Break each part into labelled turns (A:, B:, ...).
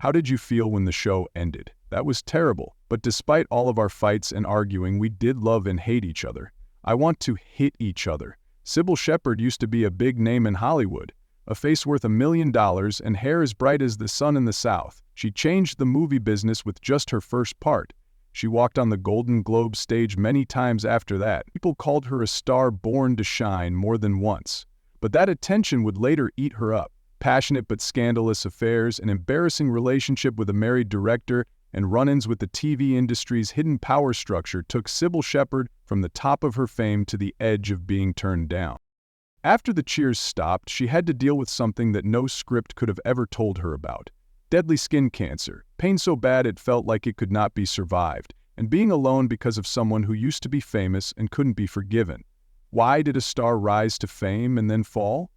A: How did you feel when the show ended? That was terrible, but despite all of our fights and arguing, we did love and hate each other. I want to hit each other. Sybil Shepherd used to be a big name in Hollywood, a face worth $1 million and hair as bright as the sun in the South. She changed the movie business with just her first part. She walked on the Golden Globe stage many times after that. People called her a star born to shine more than once. But that attention would later eat her up. Passionate but scandalous affairs, an embarrassing relationship with a married director, and run-ins with the TV industry's hidden power structure took Sybil Shepherd from the top of her fame to the edge of being turned down. After the cheers stopped, she had to deal with something that no script could have ever told her about. Deadly skin cancer, pain so bad it felt like it could not be survived, and being alone because of someone who used to be famous and couldn't be forgiven. Why did a star rise to fame and then fall?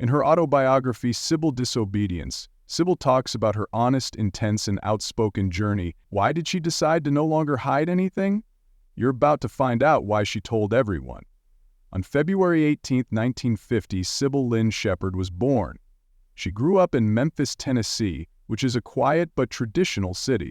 A: In her autobiography, Sybil Disobedience, Sybil talks about her honest, intense, and outspoken journey. Why did she decide to no longer hide anything? You're about to find out why she told everyone. On February 18, 1950, Sybil Lynn Shepherd was born. She grew up in Memphis, Tennessee, which is a quiet but traditional city.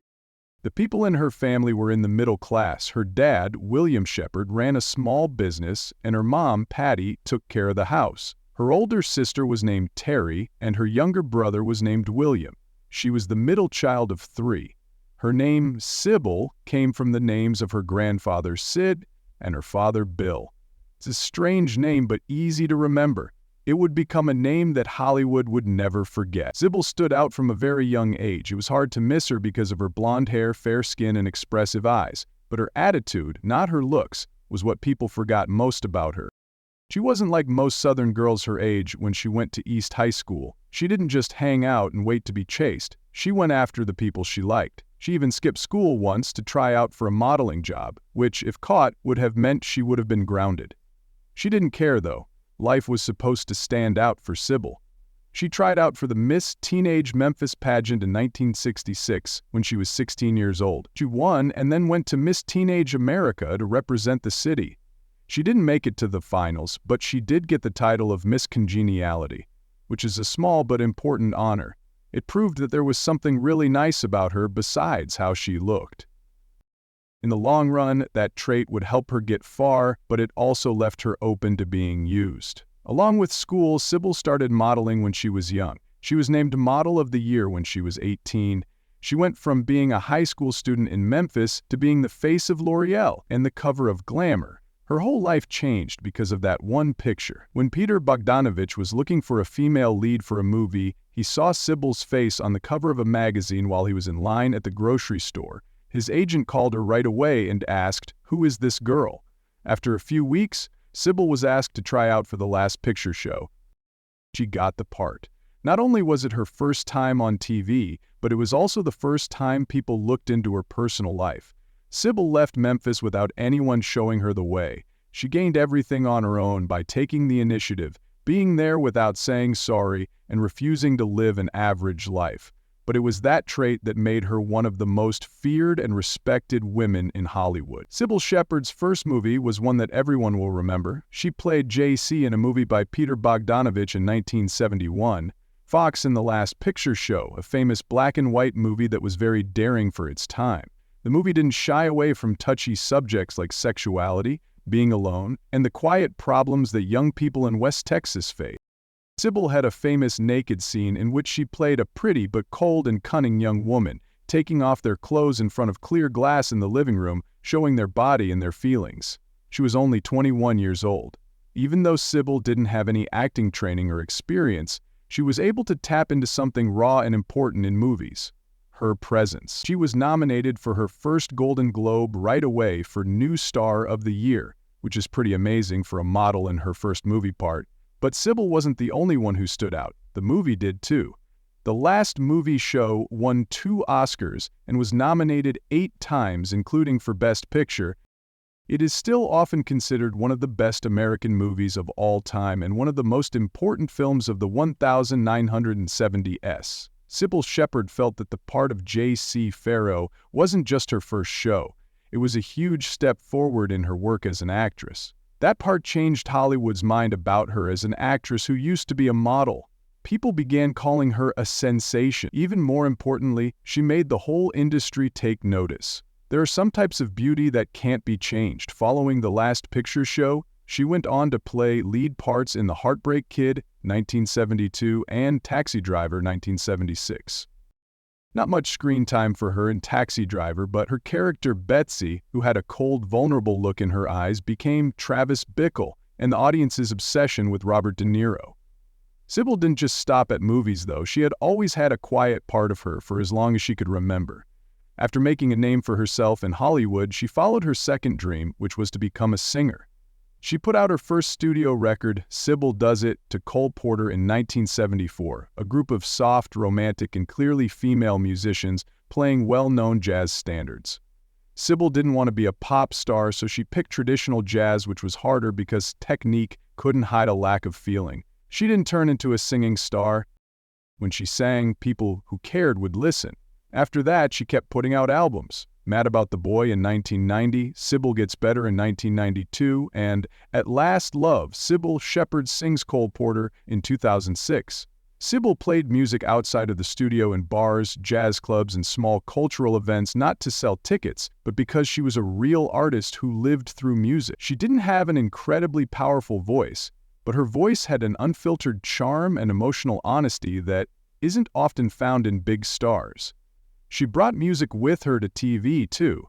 A: The people in her family were in the middle class. Her dad, William Shepherd, ran a small business, and her mom, Patty, took care of the house. Her older sister was named Terry, and her younger brother was named William. She was the middle child of 3. Her name, Sybil, came from the names of her grandfather, Sid, and her father, Bill. It's a strange name, but easy to remember. It would become a name that Hollywood would never forget. Sybil stood out from a very young age. It was hard to miss her because of her blonde hair, fair skin, and expressive eyes. But her attitude, not her looks, was what people forgot most about her. She wasn't like most Southern girls her age when she went to East High School. She didn't just hang out and wait to be chased. She went after the people she liked. She even skipped school once to try out for a modeling job, which, if caught, would have meant she would have been grounded. She didn't care, though. Life was supposed to stand out for Sybil. She tried out for the Miss Teenage Memphis pageant in 1966 when she was 16 years old. She won and then went to Miss Teenage America to represent the city. She didn't make it to the finals, but she did get the title of Miss Congeniality, which is a small but important honor. It proved that there was something really nice about her besides how she looked. In the long run, that trait would help her get far, but it also left her open to being used. Along with school, Sybil started modeling when she was young. She was named Model of the Year when she was 18. She went from being a high school student in Memphis to being the face of L'Oreal and the cover of Glamour. Her whole life changed because of that one picture. When Peter Bogdanovich was looking for a female lead for a movie, he saw Sybil's face on the cover of a magazine while he was in line at the grocery store. His agent called her right away and asked, "Who is this girl?" After a few weeks, Sybil was asked to try out for the Last Picture Show. She got the part. Not only was it her first time on TV, but it was also the first time people looked into her personal life. Sybil left Memphis without anyone showing her the way. She gained everything on her own by taking the initiative, being there without saying sorry, and refusing to live an average life. But it was that trait that made her one of the most feared and respected women in Hollywood. Sybil Shepherd's first movie was one that everyone will remember. She played JC in a movie by Peter Bogdanovich in 1971. Fox in the Last Picture Show, a famous black-and-white movie that was very daring for its time. The movie didn't shy away from touchy subjects like sexuality, being alone, and the quiet problems that young people in West Texas face. Sybil had a famous naked scene in which she played a pretty but cold and cunning young woman, taking off their clothes in front of clear glass in the living room, showing their body and their feelings. She was only 21 years old. Even though Sybil didn't have any acting training or experience, she was able to tap into something raw and important in movies: her presence. She was nominated for her first Golden Globe right away for New Star of the Year, which is pretty amazing for a model in her first movie part. But Sybil wasn't the only one who stood out. The movie did too. The Last Movie Show won 2 Oscars and was nominated 8 times, including for Best Picture. It is still often considered one of the best American movies of all time and one of the most important films of the 1970s. Sybil Shepherd felt that the part of J.C. Farrow wasn't just her first show. It was a huge step forward in her work as an actress. That part changed Hollywood's mind about her as an actress who used to be a model. People began calling her a sensation. Even more importantly, she made the whole industry take notice. There are some types of beauty that can't be changed. Following The Last Picture Show, she went on to play lead parts in The Heartbreak Kid, 1972, and Taxi Driver, 1976. Not much screen time for her in Taxi Driver, but her character Betsy, who had a cold, vulnerable look in her eyes, became Travis Bickle and the audience's obsession with Robert De Niro. Sybil didn't just stop at movies, though. She had always had a quiet part of her for as long as she could remember. After making a name for herself in Hollywood, she followed her second dream, which was to become a singer. She put out her first studio record, Sybil Does It, to Cole Porter in 1974, a group of soft, romantic, and clearly female musicians playing well-known jazz standards. Sybil didn't want to be a pop star, so she picked traditional jazz, which was harder because technique couldn't hide a lack of feeling. She didn't turn into a singing star. When she sang, people who cared would listen. After that, she kept putting out albums. Mad About the Boy in 1990, Sybil Gets Better in 1992, and At Last Love, Cybill Shepherd Sings Cole Porter in 2006. Sybil played music outside of the studio in bars, jazz clubs, and small cultural events not to sell tickets, but because she was a real artist who lived through music. She didn't have an incredibly powerful voice, but her voice had an unfiltered charm and emotional honesty that isn't often found in big stars. She brought music with her to TV, too.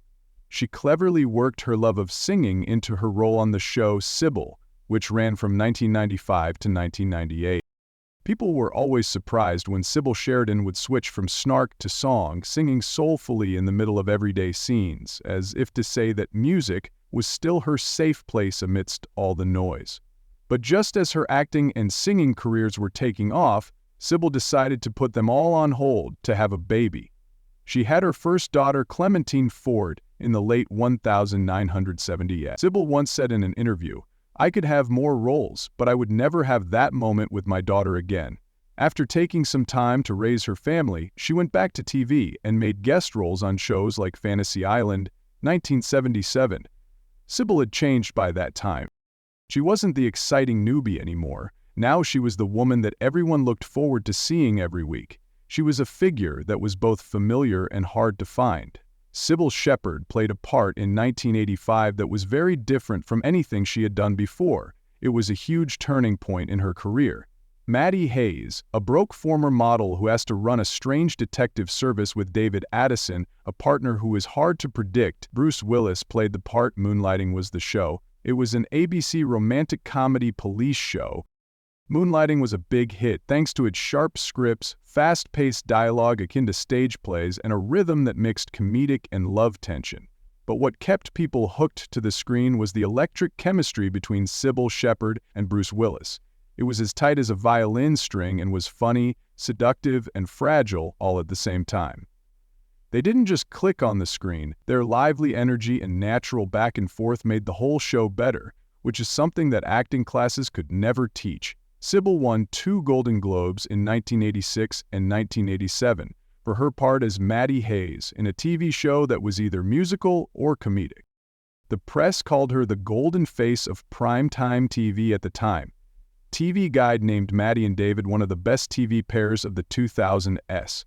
A: She cleverly worked her love of singing into her role on the show Sybil, which ran from 1995 to 1998. People were always surprised when Sybil Sheridan would switch from snark to song, singing soulfully in the middle of everyday scenes, as if to say that music was still her safe place amidst all the noise. But just as her acting and singing careers were taking off, Sybil decided to put them all on hold to have a baby. She had her first daughter, Clementine Ford, in the late 1970s. Sybil once said in an interview, "I could have more roles, but I would never have that moment with my daughter again." After taking some time to raise her family, she went back to TV and made guest roles on shows like Fantasy Island, 1977. Sybil had changed by that time. She wasn't the exciting newbie anymore. Now she was the woman that everyone looked forward to seeing every week. She was a figure that was both familiar and hard to find. Cybill Shepherd played a part in 1985 that was very different from anything she had done before. It was a huge turning point in her career. Maddie Hayes, a broke former model who has to run a strange detective service with David Addison, a partner who is hard to predict. Bruce Willis played the part. Moonlighting was the show. It was an ABC romantic comedy police show. Moonlighting was a big hit thanks to its sharp scripts, fast-paced dialogue akin to stage plays, and a rhythm that mixed comedic and love tension. But what kept people hooked to the screen was the electric chemistry between Cybill Shepherd and Bruce Willis. It was as tight as a violin string and was funny, seductive, and fragile all at the same time. They didn't just click on the screen. Their lively energy and natural back and forth made the whole show better, which is something that acting classes could never teach. Sybil won 2 Golden Globes in 1986 and 1987 for her part as Maddie Hayes in a TV show that was either musical or comedic. The press called her the golden face of primetime TV at the time. TV Guide named Maddie and David one of the best TV pairs of the 2000s.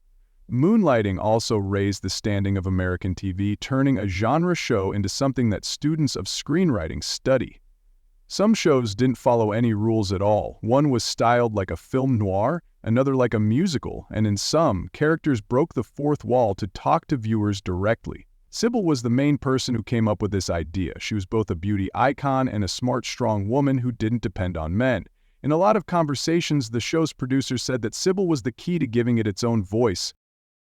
A: Moonlighting also raised the standing of American TV, turning a genre show into something that students of screenwriting study. Some shows didn't follow any rules at all. One was styled like a film noir, another like a musical, and in some, characters broke the fourth wall to talk to viewers directly. Sybil was the main person who came up with this idea. She was both a beauty icon and a smart, strong woman who didn't depend on men. In a lot of conversations, the show's producers said that Sybil was the key to giving it its own voice.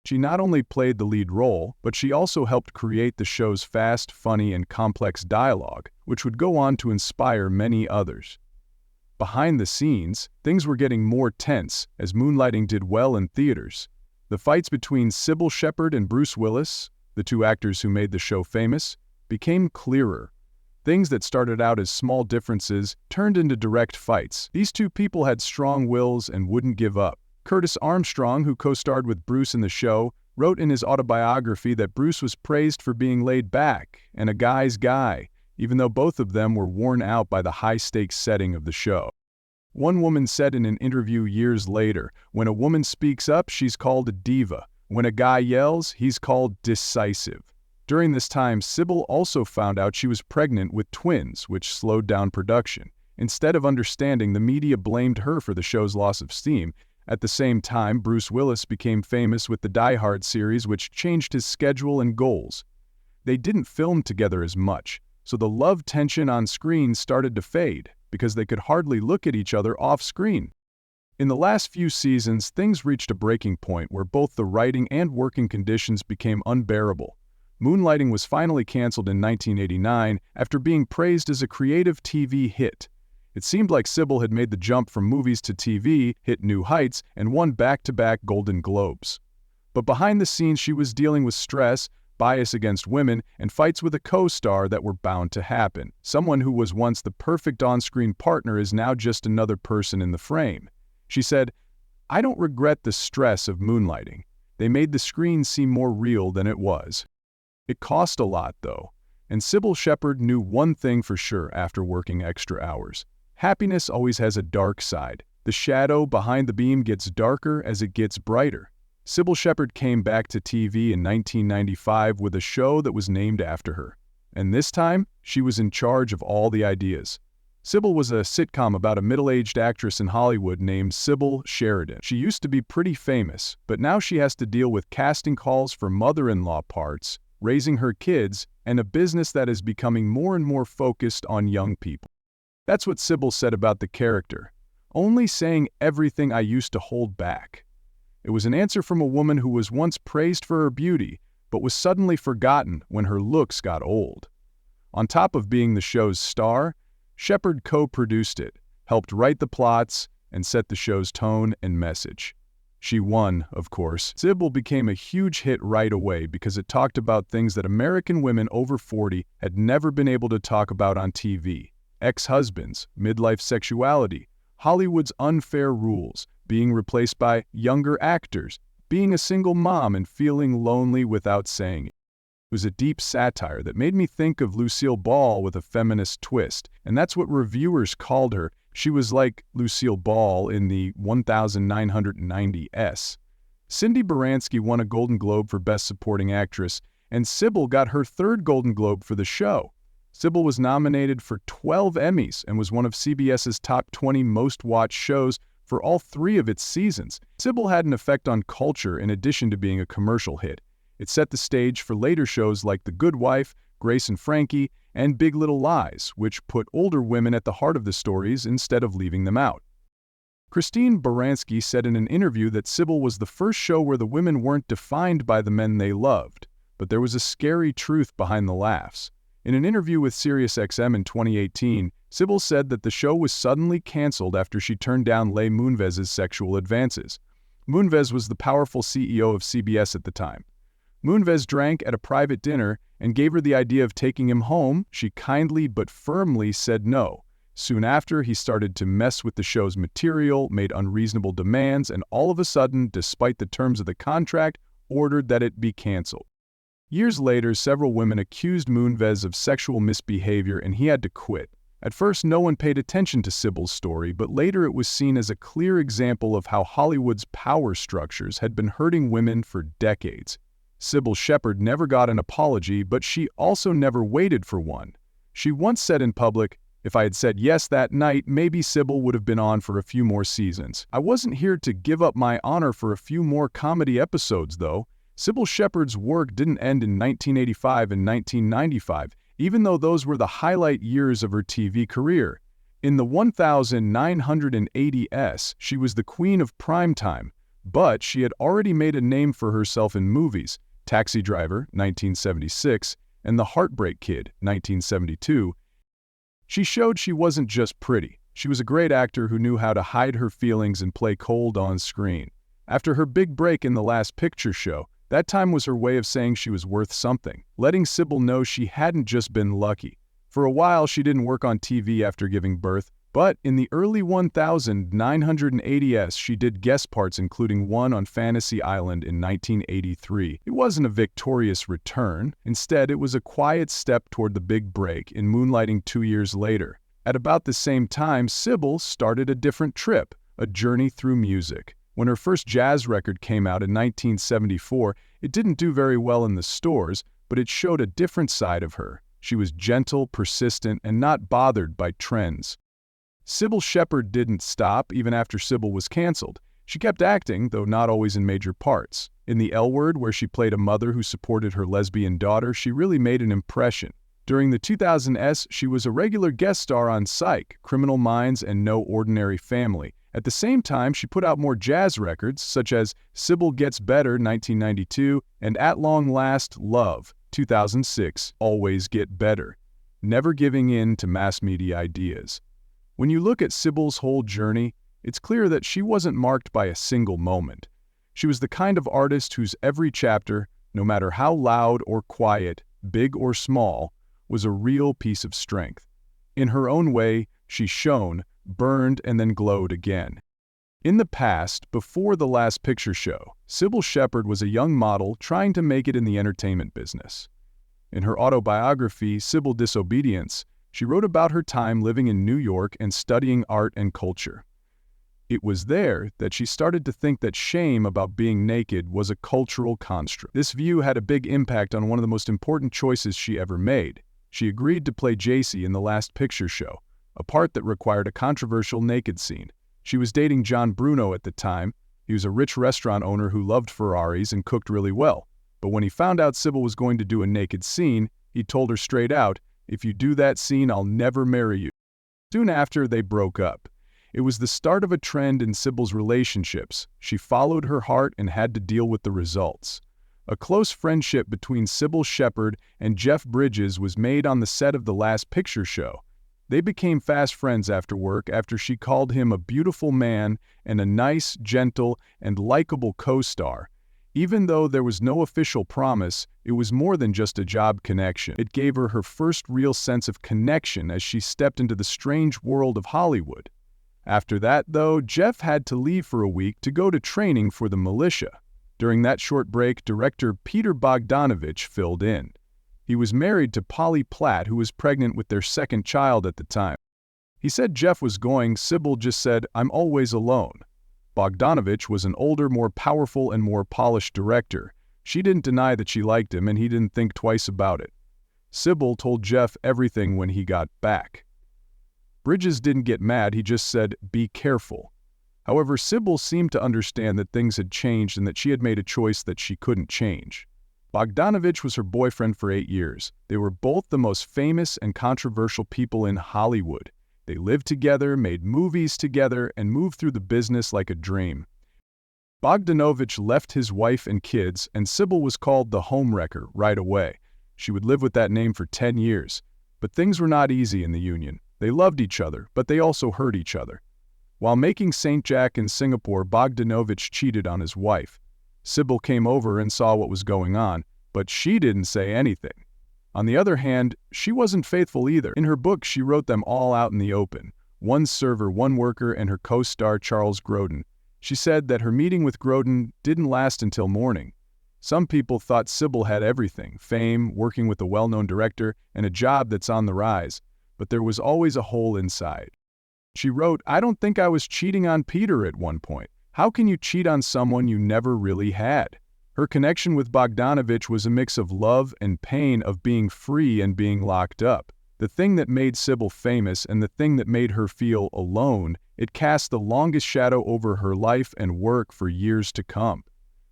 A: She not only played the lead role, but she also helped create the show's fast, funny, and complex dialogue, which would go on to inspire many others. Behind the scenes, things were getting more tense as Moonlighting did well in theaters. The fights between Cybill Shepherd and Bruce Willis, the 2 actors who made the show famous, became clearer. Things that started out as small differences turned into direct fights. These 2 people had strong wills and wouldn't give up. Curtis Armstrong, who co-starred with Bruce in the show, wrote in his autobiography that Bruce was praised for being laid back and a guy's guy, even though both of them were worn out by the high-stakes setting of the show. One woman said in an interview years later, "When a woman speaks up, she's called a diva. When a guy yells, he's called decisive." During this time, Sybil also found out she was pregnant with twins, which slowed down production. Instead of understanding, the media blamed her for the show's loss of steam. At the same time, Bruce Willis became famous with the Die Hard series, which changed his schedule and goals. They didn't film together as much, so the love tension on screen started to fade, because they could hardly look at each other off-screen. In the last few seasons, things reached a breaking point where both the writing and working conditions became unbearable. Moonlighting was finally canceled in 1989 after being praised as a creative TV hit. It seemed like Sybil had made the jump from movies to TV, hit new heights, and won back-to-back Golden Globes. But behind the scenes, she was dealing with stress, bias against women, and fights with a co-star that were bound to happen. Someone who was once the perfect on-screen partner is now just another person in the frame. She said, "I don't regret the stress of moonlighting. They made the screen seem more real than it was." It cost a lot, though, and Sybil Shepherd knew one thing for sure after working extra hours. Happiness always has a dark side. The shadow behind the beam gets darker as it gets brighter. Sybil Shepherd came back to TV in 1995 with a show that was named after her. And this time, she was in charge of all the ideas. Sybil was a sitcom about a middle-aged actress in Hollywood named Sybil Sheridan. She used to be pretty famous, but now she has to deal with casting calls for mother-in-law parts, raising her kids, and a business that is becoming more and more focused on young people. That's what Sybil said about the character. "Only saying everything I used to hold back." It was an answer from a woman who was once praised for her beauty, but was suddenly forgotten when her looks got old. On top of being the show's star, Shepherd co-produced it, helped write the plots, and set the show's tone and message. She won, of course. Sybil became a huge hit right away because it talked about things that American women over 40 had never been able to talk about on TV. Ex-husbands, midlife sexuality, Hollywood's unfair rules, being replaced by younger actors, being a single mom and feeling lonely without saying it. It was a deep satire that made me think of Lucille Ball with a feminist twist, and that's what reviewers called her. She was like Lucille Ball in the 1990s. Cindy Baranski won a Golden Globe for Best Supporting Actress, and Sybil got her third Golden Globe for the show. Sybil was nominated for 12 Emmys and was one of CBS's top 20 most-watched shows for all 3 of its seasons. Sybil had an effect on culture in addition to being a commercial hit. It set the stage for later shows like The Good Wife, Grace and Frankie, and Big Little Lies, which put older women at the heart of the stories instead of leaving them out. Christine Baranski said in an interview that Sybil was the first show where the women weren't defined by the men they loved, but there was a scary truth behind the laughs. In an interview with SiriusXM in 2018, Sybil said that the show was suddenly canceled after she turned down Leigh Moonves's sexual advances. Moonves was the powerful CEO of CBS at the time. Moonves drank at a private dinner and gave her the idea of taking him home. She kindly but firmly said no. Soon after, he started to mess with the show's material, made unreasonable demands, and all of a sudden, despite the terms of the contract, ordered that it be canceled. Years later, several women accused Moonves of sexual misbehavior and he had to quit. At first, no one paid attention to Sybil's story, but later it was seen as a clear example of how Hollywood's power structures had been hurting women for decades. Sybil Shepherd never got an apology, but she also never waited for one. She once said in public, "If I had said yes that night, maybe Sybil would have been on for a few more seasons. I wasn't here to give up my honor for a few more comedy episodes, though." Sybil Shepherd's work didn't end in 1985 and 1995, even though those were the highlight years of her TV career. In the 1980s, she was the queen of primetime, but she had already made a name for herself in movies, Taxi Driver, 1976, and The Heartbreak Kid, 1972. She showed she wasn't just pretty. She was a great actor who knew how to hide her feelings and play cold on screen. After her big break in The Last Picture Show, that time was her way of saying she was worth something, letting Sybil know she hadn't just been lucky. For a while, she didn't work on TV after giving birth, but in the early 1980s, she did guest parts, including one on Fantasy Island in 1983. It wasn't a victorious return. Instead, it was a quiet step toward the big break in Moonlighting 2 years later. At about the same time, Sybil started a different trip, a journey through music. When her first jazz record came out in 1974, it didn't do very well in the stores, but it showed a different side of her. She was gentle, persistent, and not bothered by trends. Cybill Shepherd didn't stop even after Sybil was canceled. She kept acting, though not always in major parts. In The L Word, where she played a mother who supported her lesbian daughter, she really made an impression. During the 2000s, she was a regular guest star on Psych, Criminal Minds, and No Ordinary Family. At the same time, she put out more jazz records, such as Sybil Gets Better, 1992, and At Long Last, Love, 2006, Always Get Better, never giving in to mass media ideas. When you look at Sybill's whole journey, it's clear that she wasn't marked by a single moment. She was the kind of artist whose every chapter, no matter how loud or quiet, big or small, was a real piece of strength. In her own way, she shone, burned, and then glowed again. In the past, before The Last Picture Show, Cybill Shepherd was a young model trying to make it in the entertainment business. In her autobiography, Cybill Disobedience, she wrote about her time living in New York and studying art and culture. It was there that she started to think that shame about being naked was a cultural construct. This view had a big impact on one of the most important choices she ever made. She agreed to play Jacy in The Last Picture Show, a part that required a controversial naked scene. She was dating John Bruno at the time. He was a rich restaurant owner who loved Ferraris and cooked really well. But when he found out Cybill was going to do a naked scene, he told her straight out, "If you do that scene, I'll never marry you." Soon after, they broke up. It was the start of a trend in Cybill's relationships. She followed her heart and had to deal with the results. A close friendship between Cybill Shepherd and Jeff Bridges was made on the set of The Last Picture Show. They became fast friends after work after she called him a beautiful man and a nice, gentle, and likable co-star. Even though there was no official promise, it was more than just a job connection. It gave her her first real sense of connection as she stepped into the strange world of Hollywood. After that, though, Jeff had to leave for a week to go to training for the militia. During that short break, director Peter Bogdanovich filled in. He was married to Polly Platt, who was pregnant with their second child at the time. He said Jeff was going. Cybill just said, "I'm always alone." Bogdanovich was an older, more powerful, and more polished director. She didn't deny that she liked him, and he didn't think twice about it. Cybill told Jeff everything when he got back. Bridges didn't get mad, he just said, "Be careful." However, Cybill seemed to understand that things had changed and that she had made a choice that she couldn't change. Bogdanovich was her boyfriend for 8 years. They were both the most famous and controversial people in Hollywood. They lived together, made movies together, and moved through the business like a dream. Bogdanovich left his wife and kids, and Cybill was called the homewrecker right away. She would live with that name for 10 years. But things were not easy in the union. They loved each other, but they also hurt each other. While making St. Jack in Singapore, Bogdanovich cheated on his wife. Cybill came over and saw what was going on, but she didn't say anything. On the other hand, she wasn't faithful either. In her book, she wrote them all out in the open. One server, one worker, and her co-star Charles Grodin. She said that her meeting with Grodin didn't last until morning. Some people thought Cybill had everything: fame, working with a well-known director, and a job that's on the rise. But there was always a hole inside. She wrote, "I don't think I was cheating on Peter at one point. How can you cheat on someone you never really had?" Her connection with Bogdanovich was a mix of love and pain, of being free and being locked up. The thing that made Cybill famous and the thing that made her feel alone, it cast the longest shadow over her life and work for years to come.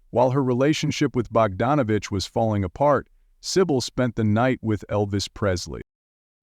A: While her relationship with Bogdanovich was falling apart, Cybill spent the night with Elvis Presley.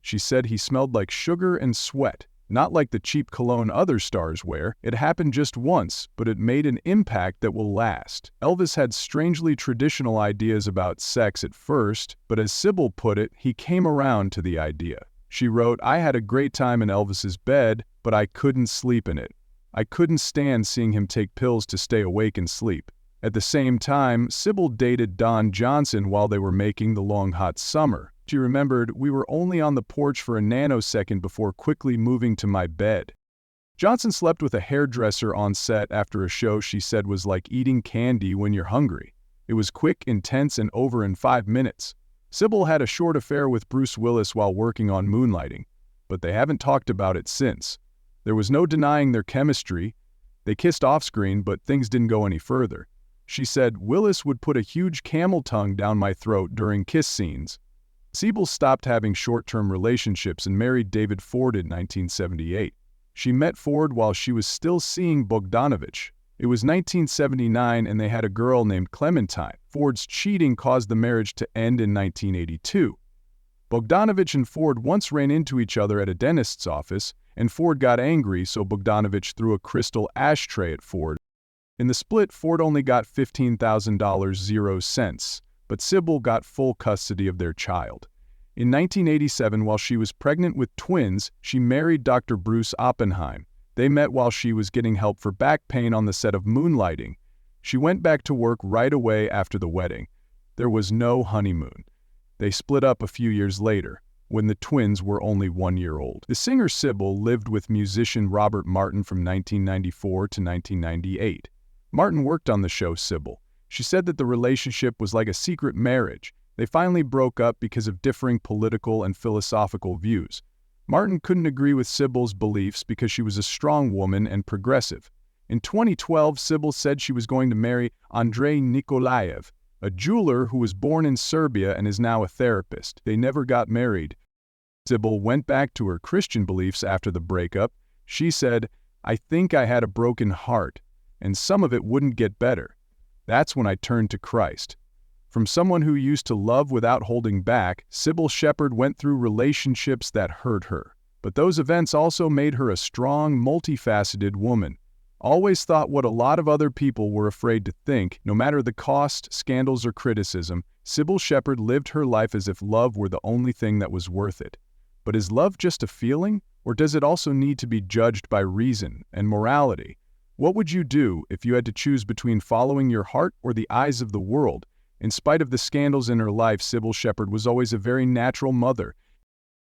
A: She said he smelled like sugar and sweat, not like the cheap cologne other stars wear. It happened just once, but it made an impact that will last. Elvis had strangely traditional ideas about sex at first, but as Cybill put it, he came around to the idea. She wrote, "I had a great time in Elvis's bed, but I couldn't sleep in it. I couldn't stand seeing him take pills to stay awake and sleep." At the same time, Cybill dated Don Johnson while they were making The Long Hot Summer. She remembered, "We were only on the porch for a nanosecond before quickly moving to my bed." Johnson slept with a hairdresser on set after a show she said was like eating candy when you're hungry. It was quick, intense, and over in 5 minutes. Cybill had a short affair with Bruce Willis while working on Moonlighting. but they haven't talked about it since. There was no denying their chemistry. They kissed off-screen, but things didn't go any further. She said, "Willis would put a huge camel tongue down my throat during kiss scenes." Siebel stopped having short-term relationships and married David Ford in 1978. She met Ford while she was still seeing Bogdanovich. It was 1979 and they had a girl named Clementine. Ford's cheating caused the marriage to end in 1982. Bogdanovich and Ford once ran into each other at a dentist's office, and Ford got angry, so Bogdanovich threw a crystal ashtray at Ford. In the split, Ford only got $15,000, but Siebel got full custody of their child. In 1987, while she was pregnant with twins, she married Dr. Bruce Oppenheim. They met while she was getting help for back pain on the set of Moonlighting. She went back to work right away after the wedding. There was no honeymoon. They split up a few years later, when the twins were only 1 year old. The singer Siebel lived with musician Robert Martin from 1994 to 1998. Martin worked on the show Sibyl. She said that the relationship was like a secret marriage. They finally broke up because of differing political and philosophical views. Martin couldn't agree with Sibyl's beliefs because she was a strong woman and progressive. In 2012, Sibyl said she was going to marry Andrei Nikolaev, a jeweler who was born in Serbia and is now a therapist. They never got married. Sibyl went back to her Christian beliefs after the breakup. She said, "I think I had a broken heart, and some of it wouldn't get better. That's when I turned to Christ." From someone who used to love without holding back, Cybill Shepherd went through relationships that hurt her. But those events also made her a strong, multifaceted woman. Always thought what a lot of other people were afraid to think, no matter the cost, scandals, or criticism. Cybill Shepherd lived her life as if love were the only thing that was worth it. But is love just a feeling, or does it also need to be judged by reason and morality? What would you do if you had to choose between following your heart or the eyes of the world? In spite of the scandals in her life, Cybill Shepherd was always a very natural mother.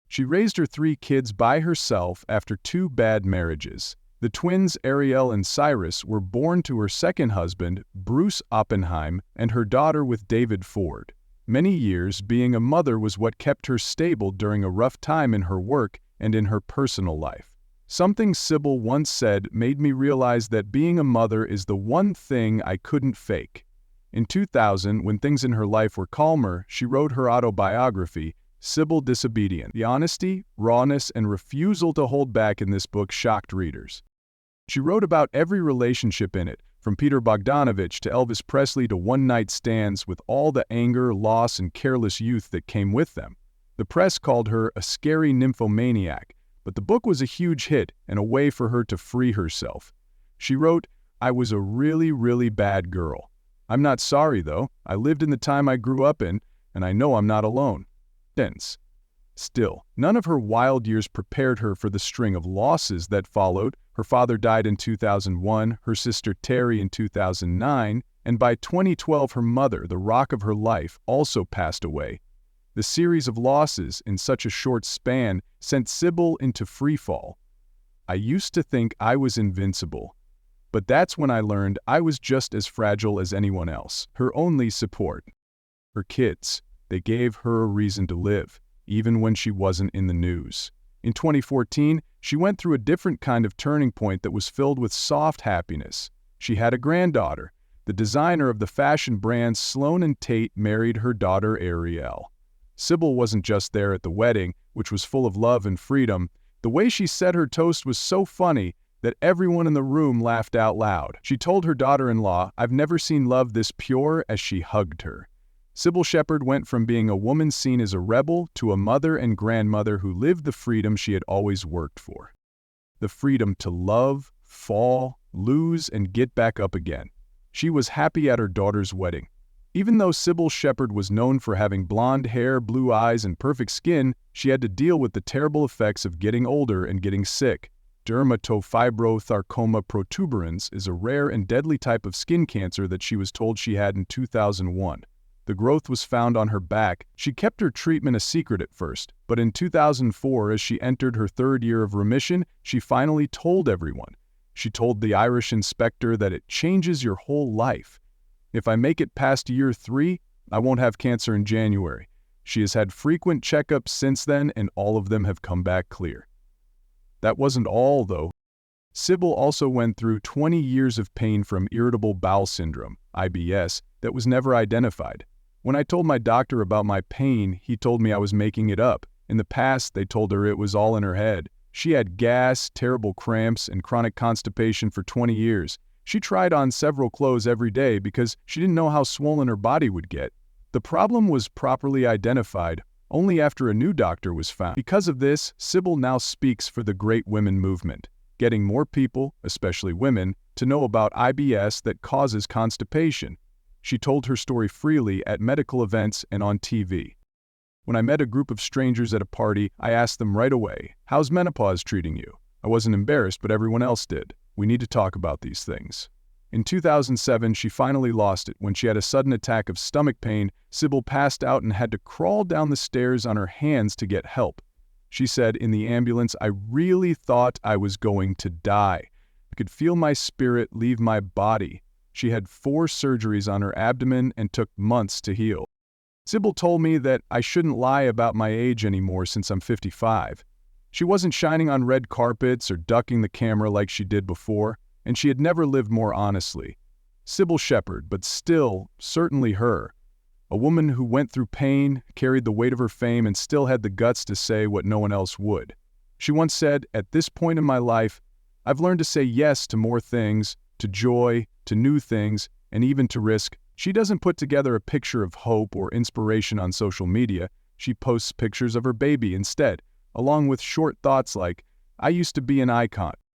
A: She raised her 3 kids by herself after 2 bad marriages. The twins, Ariel and Cyrus, were born to her second husband, Bruce Oppenheim, and her daughter with David Ford. Many years, being a mother was what kept her stable during a rough time in her work and in her personal life. Something Cybill once said made me realize that being a mother is the one thing I couldn't fake. In 2000, when things in her life were calmer, she wrote her autobiography, Cybill Disobedient. The honesty, rawness, and refusal to hold back in this book shocked readers. She wrote about every relationship in it, from Peter Bogdanovich to Elvis Presley to one-night stands, with all the anger, loss, and careless youth that came with them. The press called her a scary nymphomaniac, but the book was a huge hit and a way for her to free herself. She wrote, "I was a really, really bad girl. I'm not sorry, though. I lived in the time I grew up in, and I know I'm not alone." Still, none of her wild years prepared her for the string of losses that followed. Her father died in 2001, her sister Terry in 2009, and by 2012 her mother, the rock of her life, also passed away. The series of losses in such a short span sent Cybill into freefall. "I used to think I was invincible. But that's when I learned I was just as fragile as anyone else." Her only support. Her kids. They gave her a reason to live, even when she wasn't in the news. In 2014, she went through a different kind of turning point that was filled with soft happiness. She had a granddaughter. The designer of the fashion brand Sloan & Tate married her daughter Ariel. Cybill wasn't just there at the wedding, which was full of love and freedom. The way she said her toast was so funny that everyone in the room laughed out loud. She told her daughter-in-law, "I've never seen love this pure," as she hugged her. Cybill Shepherd went from being a woman seen as a rebel to a mother and grandmother who lived the freedom she had always worked for. The freedom to love, fall, lose, and get back up again. She was happy at her daughter's wedding. Even though Cybill Shepherd was known for having blonde hair, blue eyes, and perfect skin, she had to deal with the terrible effects of getting older and getting sick. Dermatofibrosarcoma protuberans is a rare and deadly type of skin cancer that she was told she had in 2001. The growth was found on her back. She kept her treatment a secret at first, but in 2004, as she entered her 3rd year of remission, she finally told everyone. She told the Irish inspector that it changes your whole life. "If I make it past year 3, I won't have cancer in January." She has had frequent checkups since then, and all of them have come back clear. That wasn't all, though. Sybil also went through 20 years of pain from irritable bowel syndrome, IBS, that was never identified. When I told my doctor about my pain, he told me I was making it up. In the past, they told her it was all in her head. She had gas, terrible cramps, and chronic constipation for 20 years. She tried on several clothes every day because she didn't know how swollen her body would get. The problem was properly identified only after a new doctor was found. Because of this, Sybil now speaks for the Great Women Movement, getting more people, especially women, to know about IBS that causes constipation. She told her story freely at medical events and on TV. When I met a group of strangers at a party, I asked them right away, "How's menopause treating you?" I wasn't embarrassed, but everyone else did. We need to talk about these things. In 2007, she finally lost it when she had a sudden attack of stomach pain. Sybil passed out and had to crawl down the stairs on her hands to get help. She said, "In the ambulance, I really thought I was going to die. I could feel my spirit leave my body." She had 4 surgeries on her abdomen and took months to heal. Sybil told me that I shouldn't lie about my age anymore since I'm 55. She wasn't shining on red carpets or ducking the camera like she did before, and she had never lived more honestly. Sybil Shepherd, but still, certainly her. A woman who went through pain, carried the weight of her fame, and still had the guts to say what no one else would. She once said, "At this point in my life, I've learned to say yes to more things, to joy, to new things, and even to risk." She doesn't put together a picture of hope or inspiration on social media. She posts pictures of her baby instead, along with short thoughts like, "I used to be an icon."